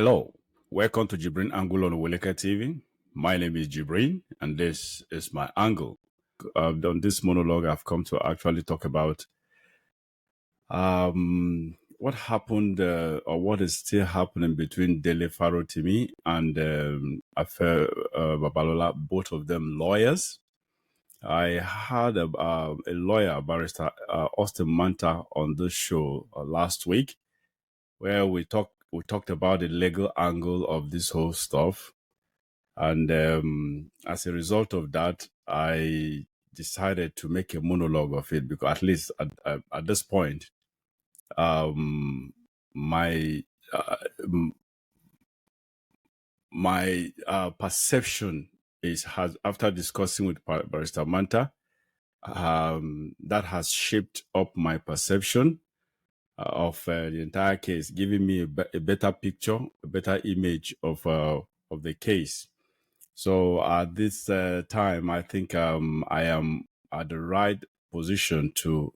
Hello, welcome to JIBRIN ANGLE on Oweleke TV. My name is JIBRIN, and this is my angle. On this monologue, I've come to actually talk about what happened or what is still happening between Dele Farotimi and Afe Babalola, both of them lawyers. I had a lawyer, barrister Austin Manta, on this show last week, where we talked about the legal angle of this whole stuff. And as a result of that, I decided to make a monologue of it, because at least at this point, my perception has after discussing with Barrister Manta, that has shaped up my perception of the entire case, giving me a better picture, a better image of the case. So at this time, I think I am at the right position to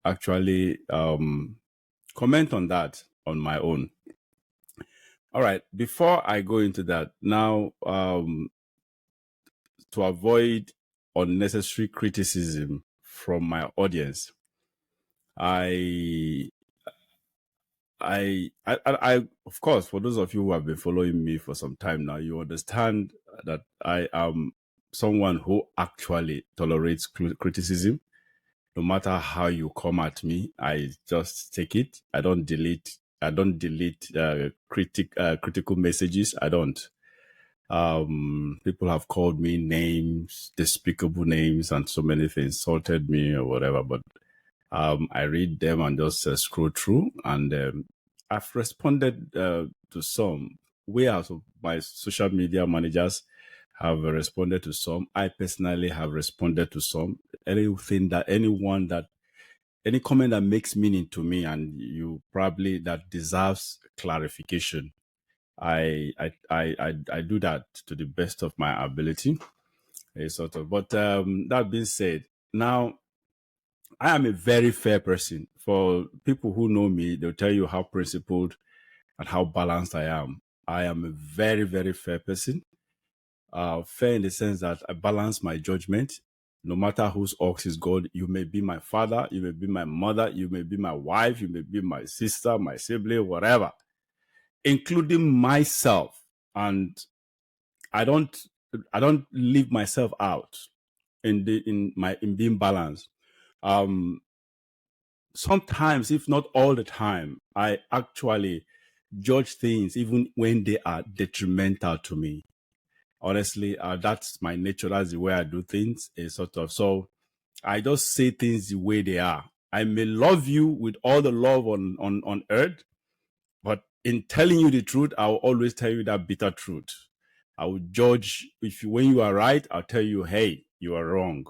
actually comment on that on my own. All right, before I go into that, now to avoid unnecessary criticism from my audience, I of course, for those of you who have been following me for some time now, you understand that I am someone who actually tolerates criticism. No matter how you come at me, I just take it. I don't delete critical messages. I don't. People have called me names, despicable names, and so many things, insulted me or whatever, but I read them and just scroll through, and I've responded to some. We out of my social media managers have responded to some. I personally have responded to some. Any comment that makes meaning to me and you probably that deserves clarification, I do that to the best of my ability. But that being said, now I am a very fair person. For people who know me, they'll tell you how principled and how balanced I am. I am a very, very fair person. Fair in the sense that I balance my judgment. No matter whose ox is God, you may be my father, you may be my mother, you may be my wife, you may be my sister, my sibling, whatever, including myself. And I don't leave myself out in being balanced. Sometimes, if not all the time, I actually judge things even when they are detrimental to me. Honestly, that's my nature. That's the way I do things. So I just say things the way they are. I may love you with all the love on earth, but in telling you the truth, I will always tell you that bitter truth. I will judge when you are right, I'll tell you, hey, you are wrong.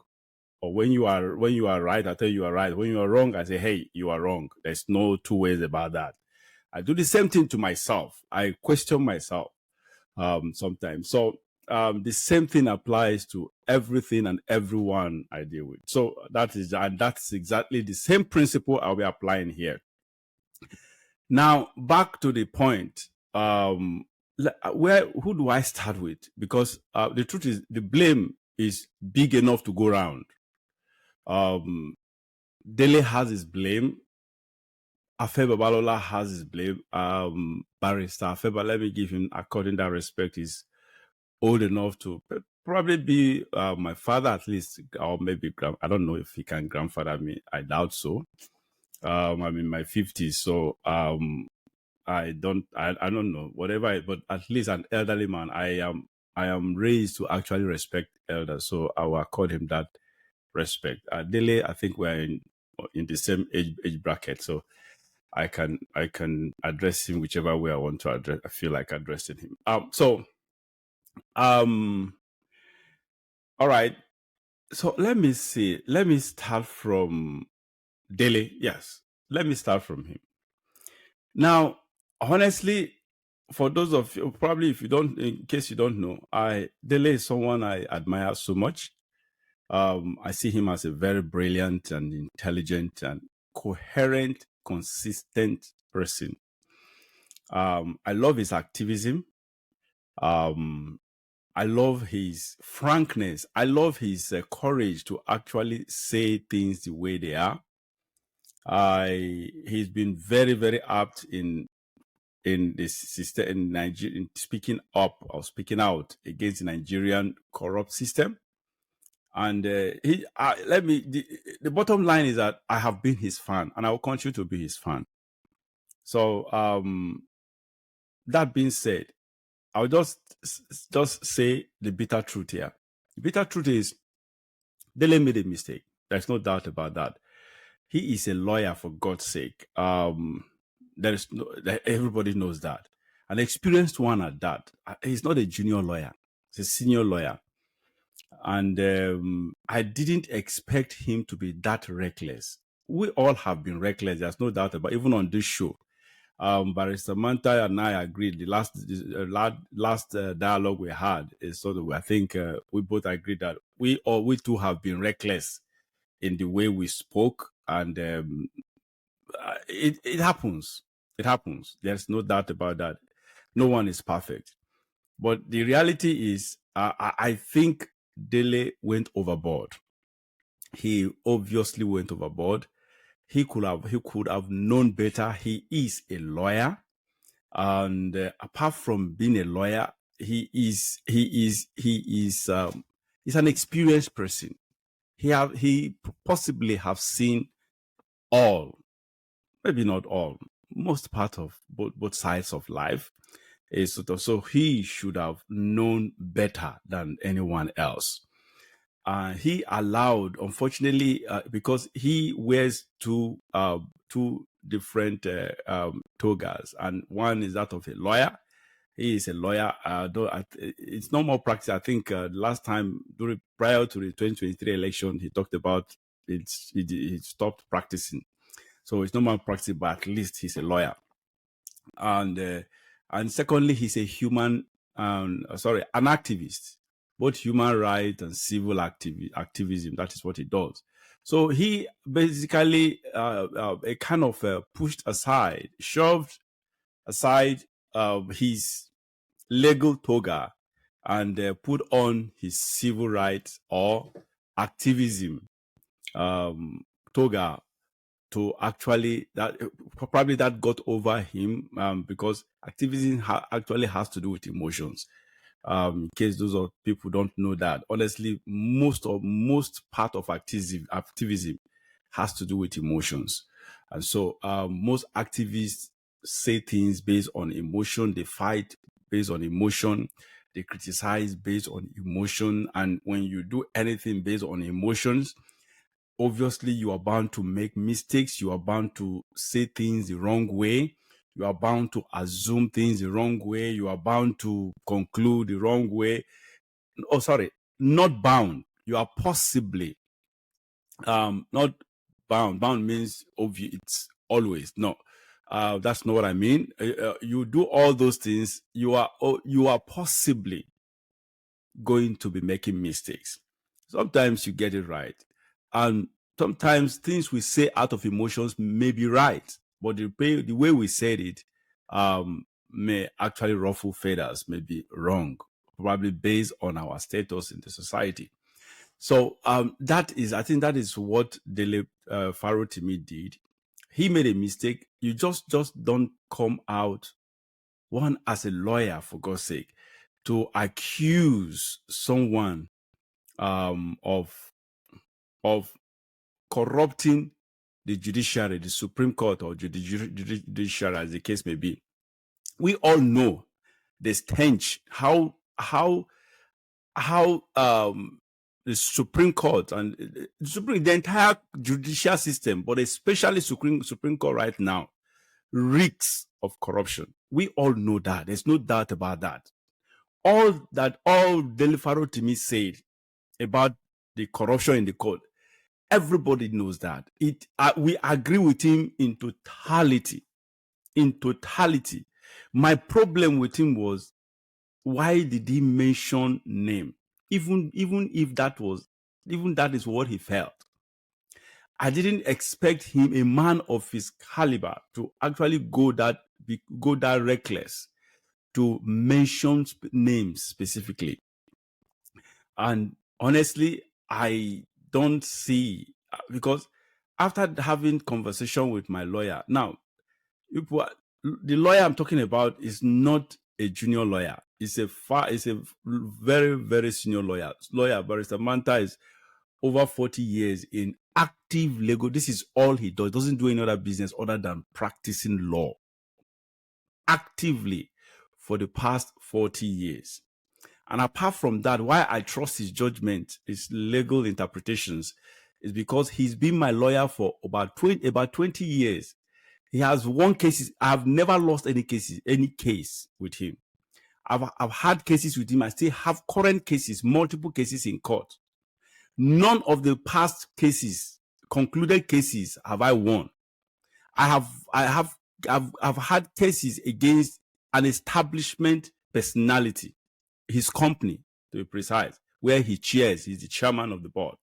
Or when you are right, I tell you are right. When you are wrong, I say, hey, you are wrong. There's no two ways about that. I do the same thing to myself. I question myself sometimes. So the same thing applies to everything and everyone I deal with. So that's exactly the same principle I'll be applying here. Now, back to the point. Who do I start with? Because the truth is, the blame is big enough to go around. Dele has his blame. Afe Babalola has his blame. Barrister Afe, let me give him, according to that respect, is old enough to probably be my father at least, or maybe I don't know if he can grandfather me. I doubt so. I'm in my 50s, so I don't know, whatever, but at least an elderly man. I am raised to actually respect elders, so I will accord him that respect. Dele, I think we're in the same age bracket, so I can address him whichever way I want to address. I feel like addressing him. All right. So let me see. Let me start from Dele. Yes, let me start from him. Now, honestly, for those of you, probably in case you don't know, Dele is someone I admire so much. I see him as a very brilliant and intelligent and coherent, consistent person. I love his activism. Um, I love his frankness. I love his courage to actually say things the way they are. He's been very, very apt in this system in Nigeria, in speaking up or speaking out against the Nigerian corrupt system. And the bottom line is that I have been his fan, and I will continue to be his fan. So that being said, I'll just say the bitter truth here. The bitter truth is Dele made a mistake. There's no doubt about that. He is a lawyer, for God's sake. Everybody knows that. An experienced one at that. He's not a junior lawyer. He's a senior lawyer. And I didn't expect him to be that reckless. We all have been reckless. There's no doubt about it, even on this show. Barrister Manta and I agreed. The last dialogue we had is sort of, I think we both agreed that we too have been reckless in the way we spoke, and it happens. It happens. There's no doubt about that. No one is perfect, but the reality is, I think Dele went overboard. He obviously went overboard. He could have known better. He is a lawyer, and apart from being a lawyer, he's an experienced person. He possibly have seen all, maybe not all, most part of both sides of life. So he should have known better than anyone else. He allowed, unfortunately, because he wears two different togas, and one is that of a lawyer. He is a lawyer. It's no more practice. I think last time, prior to the 2023 election, he talked about he stopped practicing. So it's no more practice, but at least he's a lawyer. And secondly, he's a an activist, both human rights and civil activism. That is what he does. So he basically a kind of shoved aside his legal toga and put on his civil rights or activism toga to actually that got over him because activism actually has to do with emotions. In case those of people don't know that, honestly, most part of activism has to do with emotions. And so most activists say things based on emotion. They fight based on emotion. They criticize based on emotion. And when you do anything based on emotions, obviously you are bound to make mistakes. You are bound to say things the wrong way. You are bound to assume things the wrong way. You are bound to conclude the wrong way. Oh, sorry, not bound. You are possibly not bound. Bound means obvious. It's always no. That's not what I mean. You do all those things. You are possibly going to be making mistakes. Sometimes you get it right, and sometimes things we say out of emotions may be right, but the way we said it may actually ruffle feathers, may be wrong, probably based on our status in the society. So I think that is what Dele Farotimi did. He made a mistake. You just don't come out, one, as a lawyer, for God's sake, to accuse someone of corrupting the judiciary, the Supreme Court, or judiciary, as the case may be. We all know the stench, how the Supreme Court and the entire judicial system, but especially Supreme Court right now, reeks of corruption. We all know that. There's no doubt about that. All Dele Farotimi said about the corruption in the court, everybody knows that. We agree with him in totality. In totality. My problem with him was, why did he mention name? Even if that is what he felt. I didn't expect him, a man of his caliber, to actually go that go that reckless to mention names specifically. And honestly, I don't see, because after having conversation with my lawyer, now, the lawyer I'm talking about is not a junior lawyer. It's a very, very senior lawyer. Barrister Manta is over 40 years in active legal. This is all he does. Doesn't do any other business other than practicing law actively for the past 40 years. And apart from that, why I trust his judgment, his legal interpretations, is because he's been my lawyer for about 20 years. He has won cases. I've never lost any case with him. I've had cases with him. I still have current cases, multiple cases in court. None of the past cases, concluded cases, have I won. I've had cases against an establishment personality, his company, to be precise, where he chairs. He's the chairman of the board.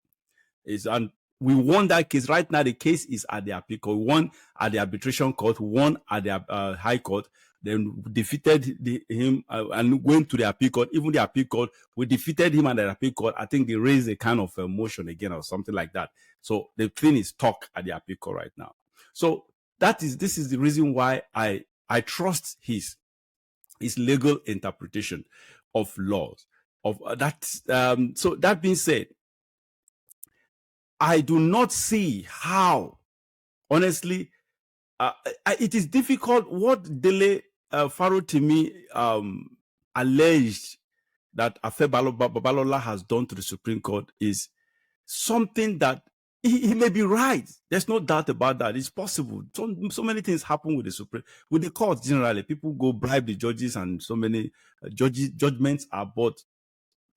And we won that case. Right now, the case is at the appeal court. We won at the arbitration court, won at the high court, then defeated him and went to the appeal court. Even the appeal court, we defeated him at the appeal court. I think they raised a kind of motion again or something like that. So the thing is stuck at the appeal court right now. So this is the reason why I trust his legal interpretation of laws. So that being said, I do not see how, honestly, it is difficult. What Dele Farotimi alleged that Afe Babalola has done to the Supreme Court is something that he may be right. There's no doubt about that. It's possible. So many things happen with the courts generally. People go bribe the judges, and so many judgments are bought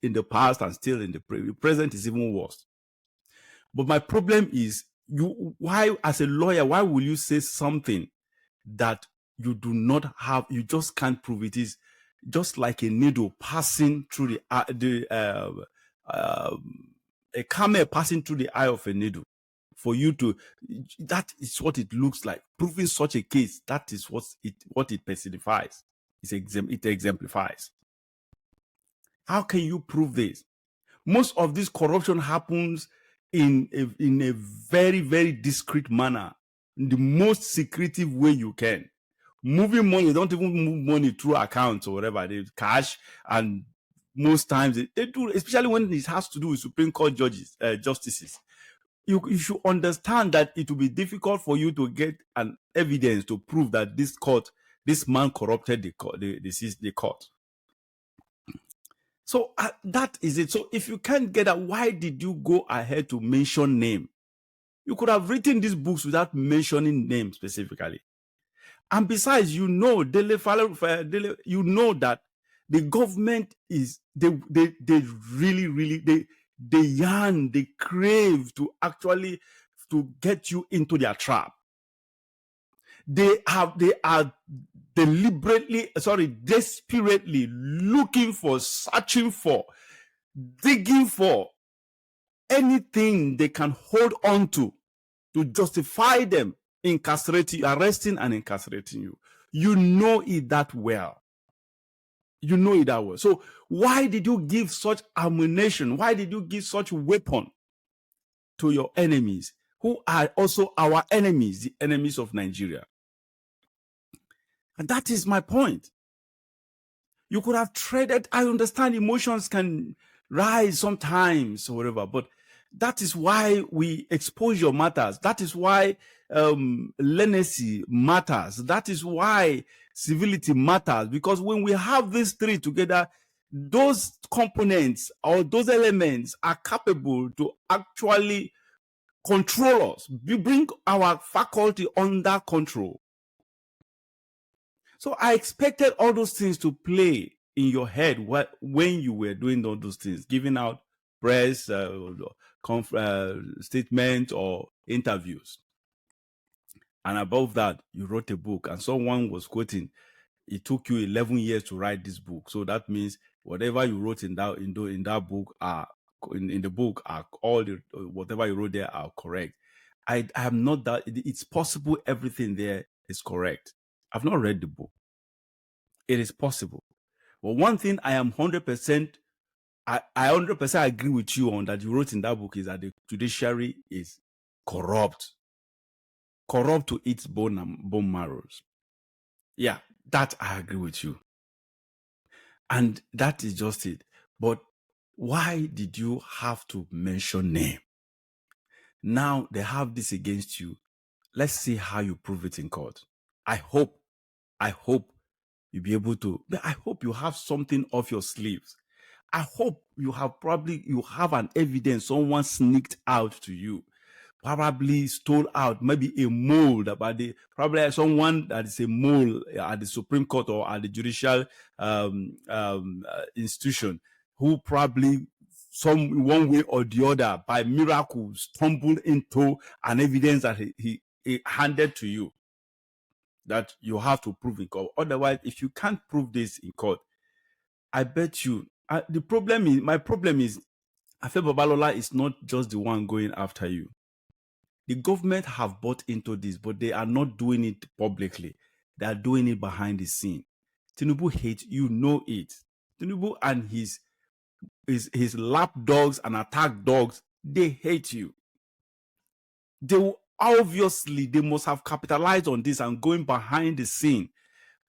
in the past and still in the present is even worse. But my problem is, why, as a lawyer, why will you say something that you do not have, you just can't prove? It is just like a needle passing through a camel passing through the eye of a needle. For you to, that is what it looks like. Proving such a case, that is what it personifies. It exemplifies. How can you prove this? Most of this corruption happens in a very, very discreet manner, in the most secretive way you can. Moving money, don't even move money through accounts or whatever, they cash, and most times they do, especially when it has to do with Supreme Court justices. You should understand that it will be difficult for you to get an evidence to prove that this man corrupted the court. So that is it. So if you can't get that, why did you go ahead to mention name? You could have written these books without mentioning name specifically. And besides, you know, you know that the government is, they really, really, they yearn, they crave to actually to get you into their trap. They are desperately looking for, searching for, digging for anything they can hold on to justify them arresting and incarcerating you. You know it that well. You know it that well. So why did you give such ammunition? Why did you give such weapon to your enemies, who are also our enemies, the enemies of Nigeria? And that is my point. You could have traded. I understand emotions can rise sometimes or whatever, but that is why exposure matters. That is why leniency matters. That is why civility matters. Because when we have these three together, those components or those elements are capable to actually control us, bring our faculty under control. So I expected all those things to play in your head when you were doing all those things, giving out press statements or interviews. And above that, you wrote a book, and someone was quoting, it took you 11 years to write this book. So that means whatever you wrote in that book in the book are whatever you wrote there are correct. I am not that. It's possible everything there is correct. I've not read the book. It is possible. But one thing I am 100%, I 100% agree with you on that you wrote in that book is that the judiciary is corrupt to its bone marrows. Yeah, that I agree with you. And that is just it. But why did you have to mention name? Now they have this against you. Let's see how you prove it in court. I hope you'll be able to. I hope you have something off your sleeves. I hope you have an evidence someone sneaked out to you, probably stole out, maybe a mole probably someone that is a mole at the Supreme Court or at the judicial institution, who probably one way or the other by miracle stumbled into an evidence that he handed to you, that you have to prove in court. Otherwise, if you can't prove this in court, I bet you my problem is Afe Babalola is not just the one going after you. The government have bought into this, but they are not doing it publicly. They are doing it behind the scene. Tinubu hates, you know it. Tinubu and his lap dogs and attack dogs, they hate you. They must have capitalized on this and going behind the scene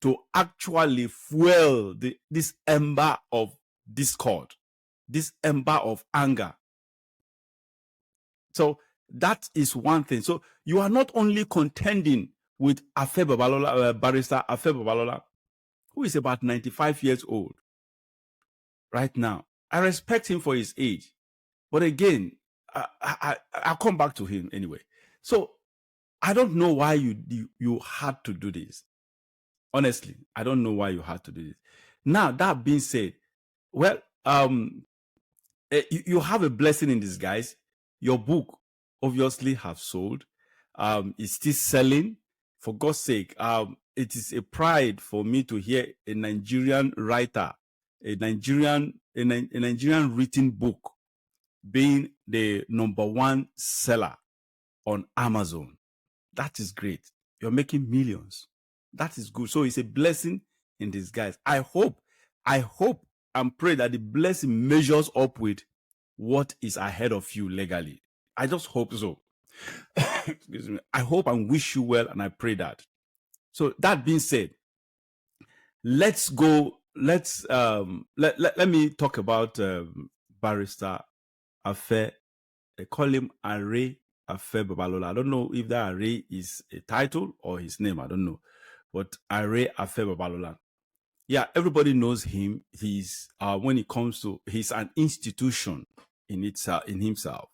to actually fuel this ember of discord, this ember of anger. So that is one thing. So you are not only contending with Afe Babalola, barrister Afe Babalola, who is about 95 years old right now. I respect him for his age. But again, I'll come back to him anyway. So I don't know why you had to do this. Honestly, I don't know why you had to do this. Now, that being said, well, you have a blessing in disguise. Your book obviously have sold. It's still selling. For God's sake, it is a pride for me to hear a Nigerian writer, a Nigerian written book being the #1 seller on Amazon. That is great. You're making millions. That is good. So it's a blessing in disguise. I hope and pray that the blessing measures up with what is ahead of you legally. I just hope so. Excuse me. I hope and wish you well, and I pray that. So that being said, let's go. Let me talk about barrister Afe. They call him Afe Babalola. I don't know if that Are is a title or his name. I don't know. But Afe Babalola. Yeah, everybody knows him. He's when it comes to, he's an institution in himself.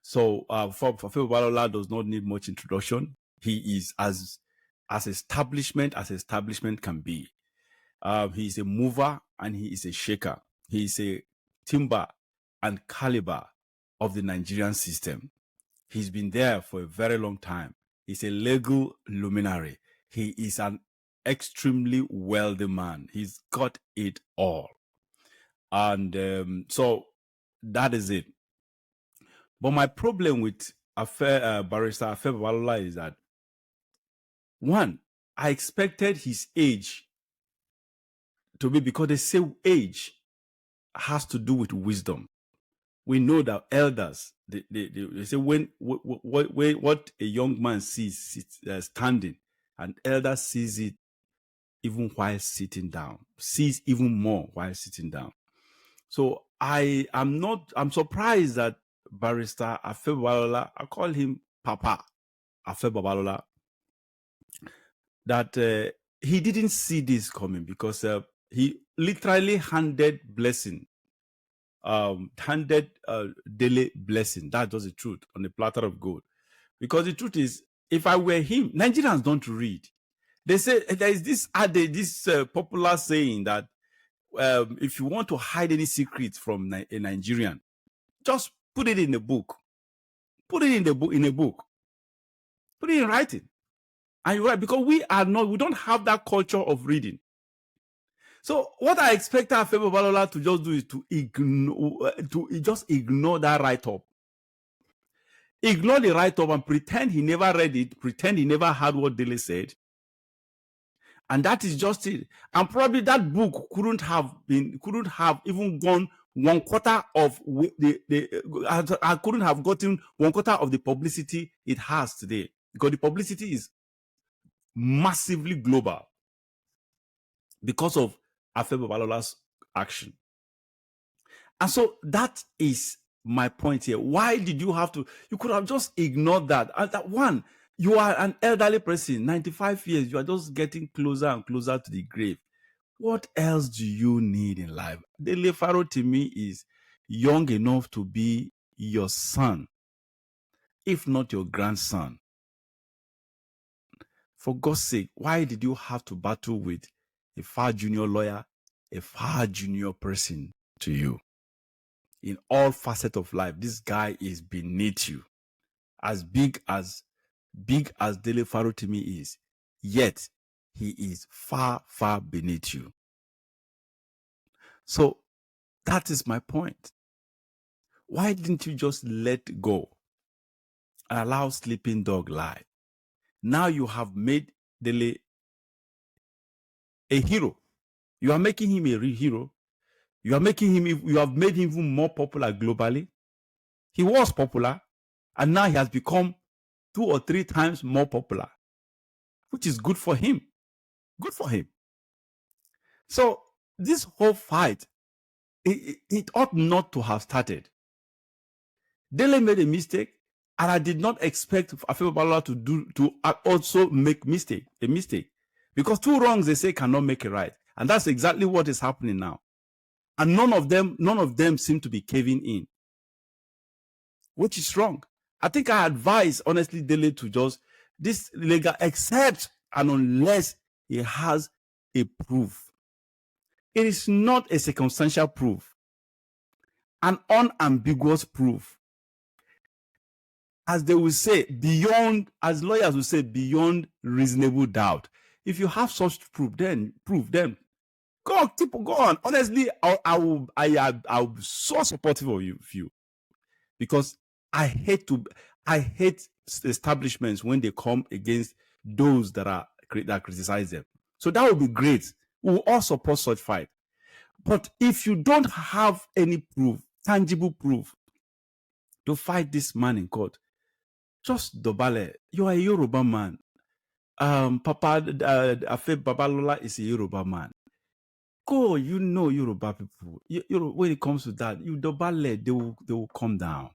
So for Afe Babalola does not need much introduction. He is as establishment as establishment can be. He is a mover and he is a shaker. He is a timber and caliber of the Nigerian system. He's been there for a very long time. He's a legal luminary. He is an extremely wealthy man. He's got it all. And so that is it. But my problem with barrister Afe Babalola is that, one, I expected his age to be, because they say age has to do with wisdom. We know that elders, they say when what a young man sees standing, an elder sees it even while sitting down, sees even more while sitting down. So I'm surprised that barrister Afe Babalola, I call him Papa Afe Babalola, that he didn't see this coming, because he literally handed Dele blessing. That's just the truth, on a platter of gold. Because the truth is, if I were him, Nigerians don't read. They say there is this popular saying that if you want to hide any secrets from a Nigerian, just put it in a book. Put it in a book. Put it in writing. And you're right, because we don't have that culture of reading. So what I expect Afe Babalola to just do is to ignore that write-up. Ignore the write-up and pretend he never read it, pretend he never heard what Dele said, And that is just it. And probably that book couldn't have even gone one quarter of I couldn't have gotten one quarter of the publicity it has today, because the publicity is massively global because of Afe Babalola's action. And so that is my point here. Why did you have to? You could have just ignored that. And that one, you are an elderly person, 95 years, you are just getting closer and closer to the grave. What else do you need in life? Dele Farotimi is young enough to be your son, if not your grandson. For God's sake, why did you have to battle with a far junior lawyer, a far junior person to you? In all facets of life, this guy is beneath you. As big as Dele Farotimi is, yet he is far, far beneath you. So that is my point. Why didn't you just let go and allow sleeping dog lie? Now you have made Dele a hero. You are making him a real hero. You have made him even more popular globally. He was popular, and now he has become 2 or 3 times more popular, which is good for him. Good for him. So this whole fight, it ought not to have started. Dele made a mistake, and I did not expect Afe Babalola to also make a mistake. Because 2 wrongs, they say, cannot make a right. And that's exactly what is happening now. And none of them seem to be caving in, which is wrong. I think I advise, honestly, Dele to just this legal, except and unless he has a proof. It is not a circumstantial proof, an unambiguous proof. As they will say, as lawyers will say, beyond reasonable doubt. If you have such proof, then go on. Honestly, I'll be so supportive of you, because I hate establishments when they come against those that criticize them. So that would be great. We will all support such fight. But if you don't have any proof, tangible proof, to fight this man in court, just dobale. You are a Yoruba man. Papa Afe Babalola is a Yoruba man. Go, Yoruba people. When it comes to that, you dobale, they will come down.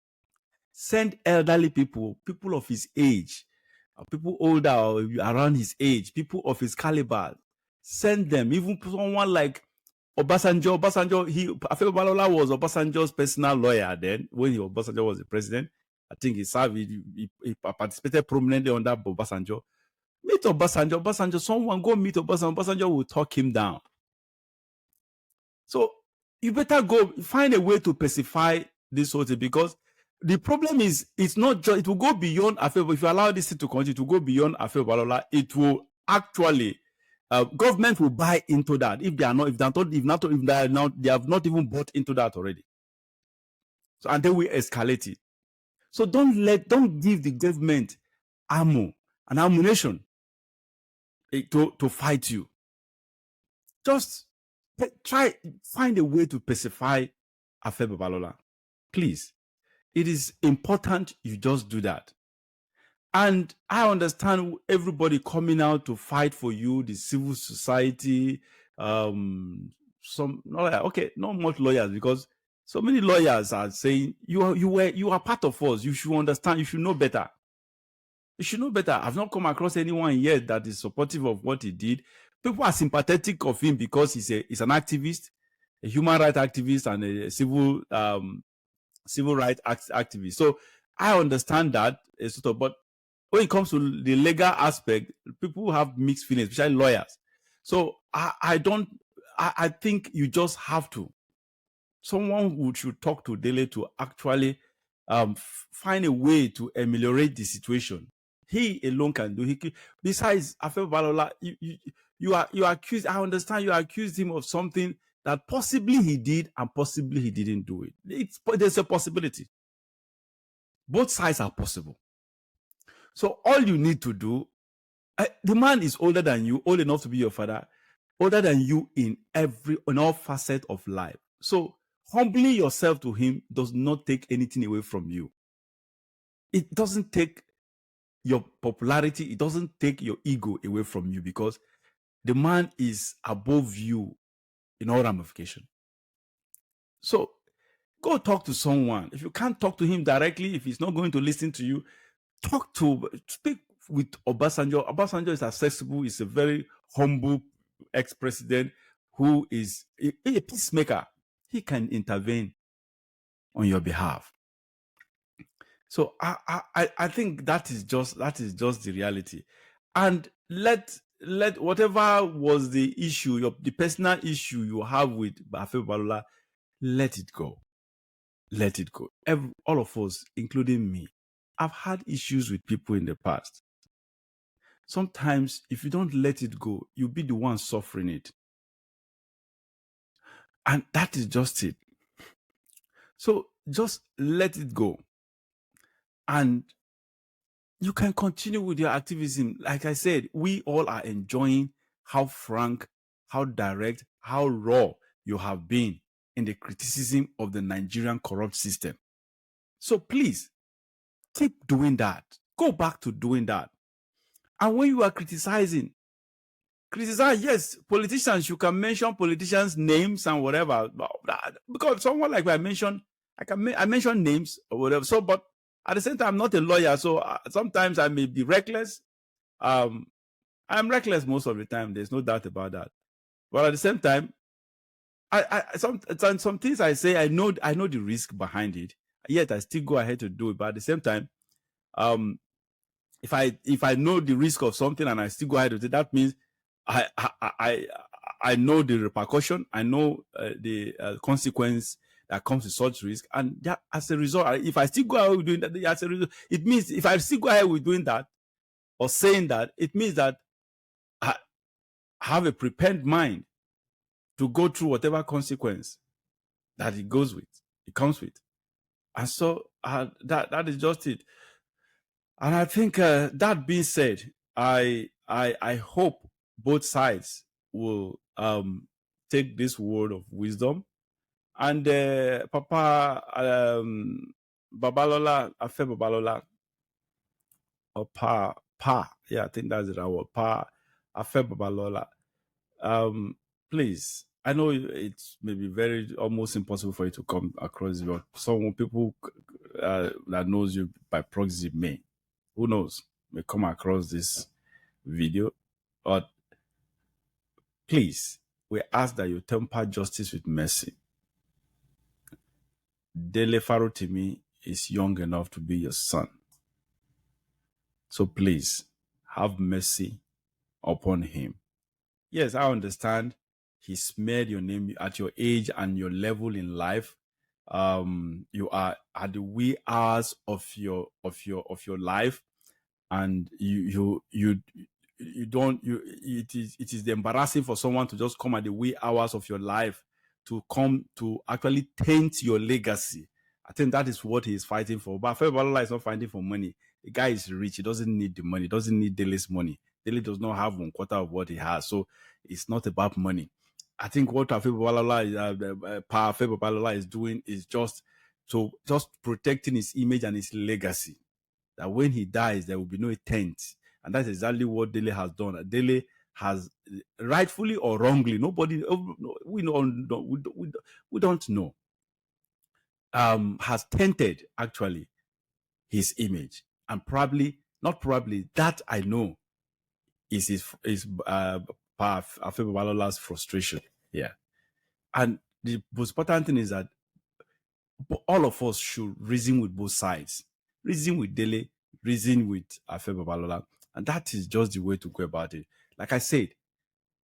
Send elderly people of his age, people older or around his age, people of his caliber. Send them. Even someone like Obasanjo. Afe Babalola was Obasanjo's personal lawyer then, when Obasanjo was the president. I think he served, he participated prominently on that Obasanjo. Meet Obasanjo. Someone go meet Obasanjo. Obasanjo will talk him down. So you better go find a way to pacify this whole thing, because the problem is, it's not just, it will go beyond Afe. If you allow this thing to continue to go beyond Afe Babalola, it will actually, government will buy into that. If they have not even bought into that already. So, and then we escalate it. So don't give the government ammo and ammunition to fight you. Just find a way to pacify Afe Babalola. Please. It is important you just do that. And I understand everybody coming out to fight for you, the civil society, not much lawyers, because so many lawyers are saying you are part of us. You should understand. You should know better. You should know better. I've not come across anyone yet that is supportive of what he did. People are sympathetic of him because he's an activist, a human rights activist, and a civil rights activist. So I understand that, but when it comes to the legal aspect, people have mixed feelings, especially lawyers. So I think you just have to. Someone who should talk to Dele to actually find a way to ameliorate the situation. He alone can do. Besides, Afe Babalola, you accused. I understand you accused him of something that possibly he did and possibly he didn't do it. There's a possibility. Both sides are possible. So all you need to do The man is older than you, old enough to be your father, older than you in all facets of life. So humbling yourself to him does not take anything away from you. It doesn't take your popularity, it doesn't take your ego away from you, because the man is above you in all ramification. So go talk to someone. If you can't talk to him directly, if he's not going to listen to you, speak with Obasanjo. Obasanjo is accessible. He's a very humble ex-president who is a peacemaker. He can intervene on your behalf. So I think that is just the reality. And let whatever was the issue, the personal issue you have with Afe Babalola, let it go. Let it go. All of us, including me, I've had issues with people in the past. Sometimes, if you don't let it go, you'll be the one suffering it. And that is just it. So just let it go. And you can continue with your activism. Like I said, we all are enjoying how frank, how direct, how raw you have been in the criticism of the Nigerian corrupt system. So please, keep doing that. Go back to doing that. And when you are criticise, yes, politicians, you can mention politicians' names and whatever. Because someone like I mentioned names or whatever. So, but at the same time, I'm not a lawyer. So sometimes I may be reckless. I'm reckless most of the time. There's no doubt about that. But at the same time, some things I say, I know the risk behind it. Yet I still go ahead to do it. But at the same time, if I know the risk of something and I still go ahead with it, that means I know the repercussion. I know the consequence that comes with such risk, and that, as a result, if I still go ahead with doing that, as a result, it means if I still go ahead with doing that or saying that, it means that I have a prepared mind to go through whatever consequence that it comes with, and so that is just it. And I think that being said, I hope both sides will take this word of wisdom. And Papa Babalola, Afe Babalola, or yeah, I think that's it. Our Afe Babalola. Please, I know it's maybe almost impossible for you to come across, but some people that knows you by proxy may. Who knows? May come across this video. But please, we ask that you temper justice with mercy. Dele Farotimi is young enough to be your son. So please, have mercy upon him. Yes, I understand he smeared your name at your age and your level in life. You are at the wee hours of your life, and it is embarrassing for someone to just come at the wee hours of your life to come to actually taint your legacy. I think that is what he is fighting for. But Afe Babalola is not fighting for money. The guy is rich. He doesn't need the money. He doesn't need Dele's money. Dele does not have 1/4 of what he has. So it's not about money. I think what Afe Babalola is doing is just protecting his image and his legacy. That when he dies, there will be no taint. And that's exactly what Dele has done. Dele has, rightfully or wrongly, we don't know, has tainted actually his image. And that I know is Afe Babalola's frustration. Yeah. And the most important thing is that all of us should reason with both sides. Reason with Dele, reason with Afe Babalola. And that is just the way to go about it. Like I said,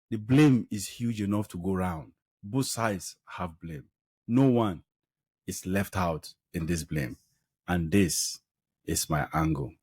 the blame is huge enough to go around. Both sides have blame. No one is left out in this blame. And this is my angle.